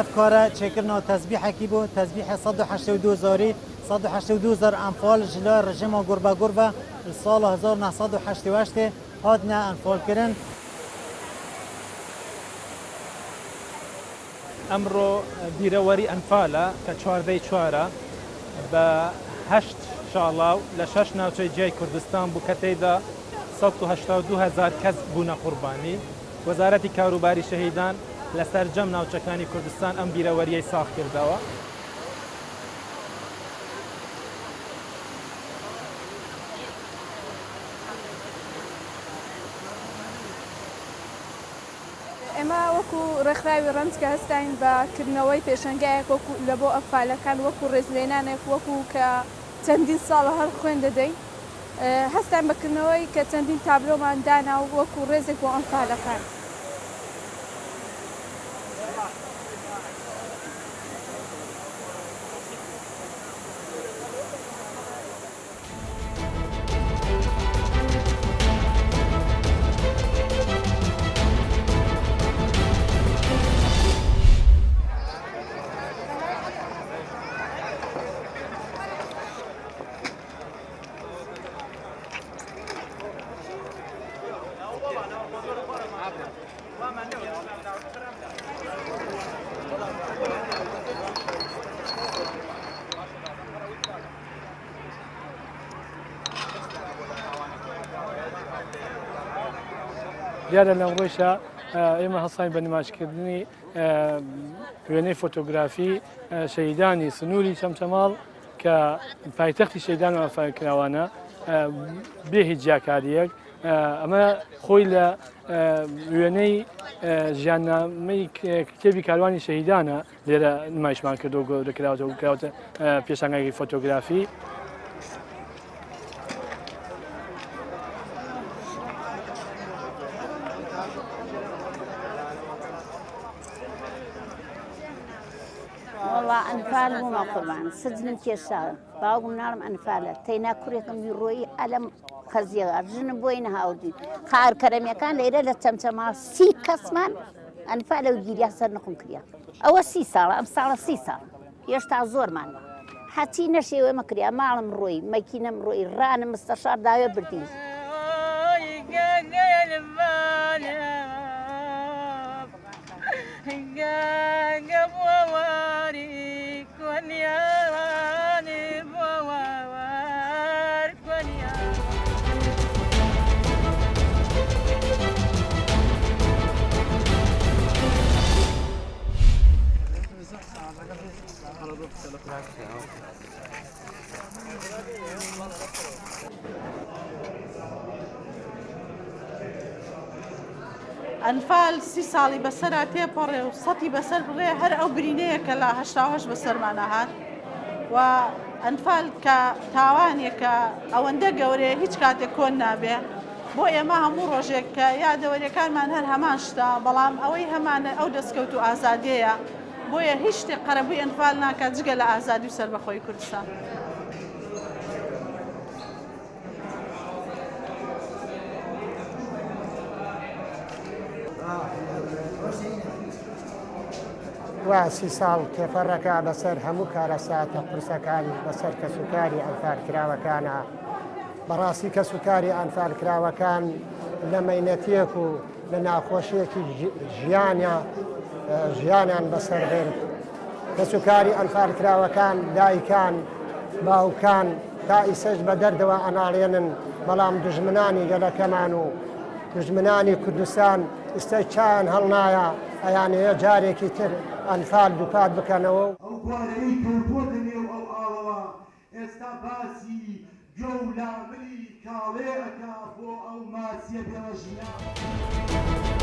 افکار چکرنا تسبیح کی بو تسبیح 182,000 182,000 انفال جلا رژیم گربه سال 1988 هات نه انفال کردن. ئەمڕۆ بیرەوەری ئەنفالە کە چواردەی چوارە بە 8 شاڵاو لە 6 ناوچەی جیای کوردستان بوو کە تێیدا 182,000 کەس بوونە قوربانی. وەزارەتی کاروباری شەهیدان لەسەر جەم ناوچەکانی کوردستان ئەم بیرەوەریەی ساخ کردەوە. ئێمە وەکو ڕێکخراوی ڕەنج کە هەستین بەکردنەوەی پێشەنگایەک وەکو لە بۆ ئەنفالەکان وەکو ڕێزلێنانێک وەکو کە چەندین ساڵە هەر خوێن دەدەین هەستان بەکردنەوەی کە چەندین تابلۆمان دانا و وەکو ڕێزێک بۆ ئەنفالەکان. دیارە لەم ڕۆژە ئێمە هەڵسانی بە نمایشکردنی وێنەی فۆتۆگرافی شەهیدانی سنووری چەمچەماڵ کە پایتەختی شەهیدان و ئەنفالکراوانە بێ هیچ جیاکاریەک. ئەمە خۆی لە وێنەی ژیاننامەی کتێبی کاروانی شەهیدانە لێرە نمایشمان کردو گەورەکراوەتە و کراوەتە پێشانگایەکی فۆتۆگرافی. والله أنفال مو قربان سجن كيشا باوم نارم أنفالة تينا كوريكم يروي ألم خزيغة جن بوين هاودي خار كرم يكان ليلة لتمتما سي كسمان أنفالة وجيري حسن نقوم كريا أو سي صار أم صار سي صار يشتع زور مان حتى نشي وما كريا ما علم روي ما كينا مروي ران مستشار دايو بردين ئەنفال سی ساڵی بەسەرا تێپەڕێ و سەتی بەسەر بڕێ هەر ئەو برینەیە کە لە هەشتاهەشت بەسەرمانە هات و ئەنفال کە تاوانێکە ئەوەندە گەورەیە هیچ کاتێک کۆن نابێ بۆ ئێمە هەموو ڕۆژێک کە یادەوەریەکانمان هەر هەمان شتە بەڵام ئەوەی هەمانە ئەو دەستکەوت و ئازادەیە بۆیە هیچ شتێک قەرەبووی ئەنفال ناکات جگە لە ئازادی و سەربەخۆی کوردستان. وا سی ساڵ تێپەڕەکە بەسەر هەموو کارەساتە قورسەکانی بەسەر کەسوکاری ئەنفالکراوەکانە بەڕاستی کەسوکاری ئەنفالکراوەکان لە مەینەتیەک و لە ناخۆشیەکی ژیانیان بەسەربێن. کەسوکاری ئەنفالکراوەکان دایکان باوکان تا ئیسەش بە دەردەوە ئەناڵێنن بەڵام دژمنانی گەلەکەمان و دژمنانی کوردستان ئێستا چیان هەڵنایە ئەیانەیە جارێکی تر ئەنفال دووپات بکەنەوە. ئەو گوارەی کەوتووەتە نێو ئەو ئاوەوە ئێستا باسی جۆ و لامری کاڵێ ئەکا بۆ ئەو ماسیە بێڵە ژیان.